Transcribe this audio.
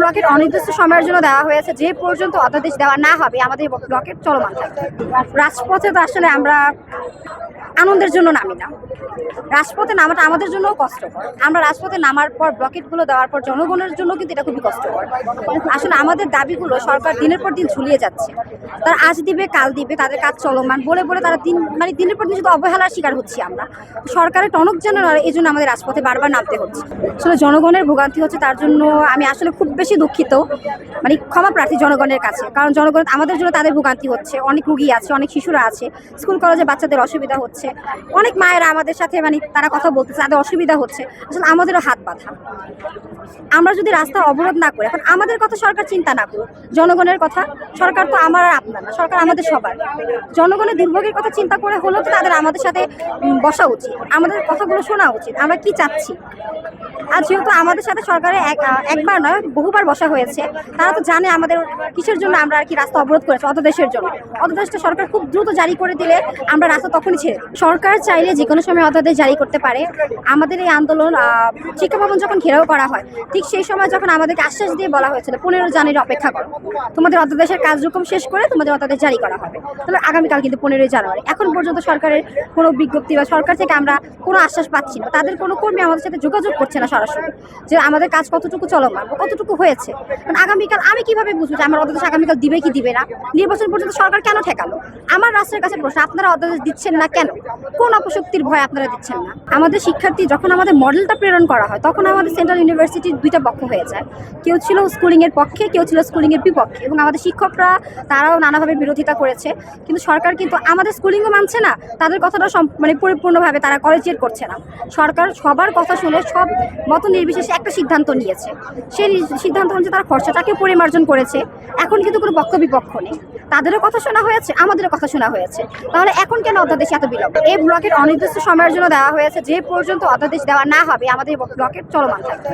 Blockade অনির্দিষ্ট সময়ের জন্য দেওয়া হয়েছে, যে পর্যন্ত অধ্যাদেশ দেওয়া না হবে আমাদের ব্লকেট চলমান থাকবে। রাজপথে তো আসলে আমরা আনন্দের জন্য নামি না, রাজপথে নামাটা আমাদের জন্যও কষ্টকর। আমরা রাজপথে নামার পর ব্লকেটগুলো দেওয়ার পর জনগণের জন্য কিন্তু এটা খুবই কষ্টকর। আসলে আমাদের দাবিগুলো সরকার দিনের পর দিন ঝুলিয়ে যাচ্ছে। তারা আজ দিবে কাল দিবে, তাদের কাজ চলমান বলে বলে তারা দিনের পর দিন শুধু অবহেলার শিকার হচ্ছি আমরা। সরকারের টনক যেন এই জন্য আমাদের রাজপথে বারবার নামতে হচ্ছে। আসলে জনগণের ভোগান্তি হচ্ছে, তার জন্য আমি আসলে খুব বেশি দুঃখিত, ক্ষমা প্রার্থী জনগণের কাছে। কারণ জনগণ আমাদের জন্য তাদের ভোগান্তি হচ্ছে, অনেক রুগী আছে, অনেক শিশুরা আছে, স্কুল কলেজে বাচ্চাদের অসুবিধা হচ্ছে, অনেক মায়েরা আমাদের সাথে তারা কথা বলতেছে, তাদের অসুবিধা হচ্ছে। আসলে আমাদেরও হাত বাঁধা। আমরা যদি রাস্তা অবরোধ না করি, এখন আমাদের কথা সরকার চিন্তা না করুক, জনগণের কথা। সরকার তো আমার আর আপনার না, সরকার আমাদের সবার। জনগণের দুর্ভোগের কথা চিন্তা করে হলেও তো তাদের আমাদের সাথে বসা উচিত, আমাদের কথাগুলো শোনা উচিত, আমরা কি চাচ্ছি। আর যেহেতু আমাদের সাথে সরকারে একবার নয় বহুবার বসা হয়েছে, তারা তো জানে আমাদের কিসের জন্য আমরা আর কি রাস্তা অবরোধ করেছি, অধ্যাদেশের জন্য। অধ্যাদেশটা সরকার খুব দ্রুত জারি করে দিলে আমরা রাস্তা তখনই ছেড়ে দিই। সরকার চাইলে যে কোনো সময় অধ্যাদেশ জারি করতে পারে। আমাদের এই আন্দোলন শিক্ষা ভবন যখন ঘেরাও করা হয়, ঠিক সেই সময় যখন আমাদেরকে আশ্বাস দিয়ে বলা হয়েছিল 15 জানুয়ারি অপেক্ষা করো, তোমাদের অধ্যাদেশের কার্যক্রম শেষ করে তোমাদের অধ্যাদেশ জারি করা হবে। তবে আগামীকাল কিন্তু 15 জানুয়ারি। এখন পর্যন্ত সরকারের কোনো বিজ্ঞপ্তি বা সরকার থেকে আমরা কোনো আশ্বাস পাচ্ছি না। তাদের কোনো কর্মী আমাদের সাথে যোগাযোগ করছে না সরাসরি, যে আমাদের কাজ কতটুকু চলমান, কতটুকু হয়েছে। কারণ আগামীকাল আমি কিভাবে বুঝবো যে আমার অধ্যাদেশ আগামীকাল দিবে কি দিবে না? নির্বাচন পর্যন্ত সরকার কেন ঠেকালো? আমার রাষ্ট্রের কাছে প্রশ্ন, আপনারা অধ্যাদেশ দিচ্ছেন না কেন? কোন অপশক্তির ভয় আপনারা দিচ্ছেন না? আমাদের শিক্ষার্থী যখন আমাদের মডেলটা প্রেরণ করা হয়, তখন আমাদের সেন্ট্রাল ইউনিভার্সিটির দুইটা পক্ষ হয়ে যায়। কেউ ছিল স্কুলিংয়ের পক্ষে, কেউ ছিল স্কুলিংয়ের বিপক্ষে, এবং আমাদের শিক্ষকরা তারাও নানাভাবে বিরোধিতা করেছে। কিন্তু সরকার কিন্তু আমাদের স্কুলিংও মানছে না, তাদের কথাটা পরিপূর্ণভাবে তারা কলেজিয়েট করছে না। সরকার সবার কথা শুনে সব মত নির্বিশেষে একটা সিদ্ধান্ত নিয়েছে। সেই সিদ্ধান্ত অনুযায়ী তারা খরচাটাকে পরিমার্জন করেছে। এখন কিন্তু কোনো পক্ষ বিপক্ষ নেই, তাদেরও কথা শোনা হয়েছে, আমাদেরও কথা শোনা হয়েছে। তাহলে এখন কেন অধ্যাদেশ এত বিলম্ব? এই ব্লকেট অনির্দিষ্ট সময়ের জন্য দেওয়া হয়েছে, যে পর্যন্ত অধ্যাদেশ দেওয়া না হবে আমাদের ব্লকেট চলমান থাকবে।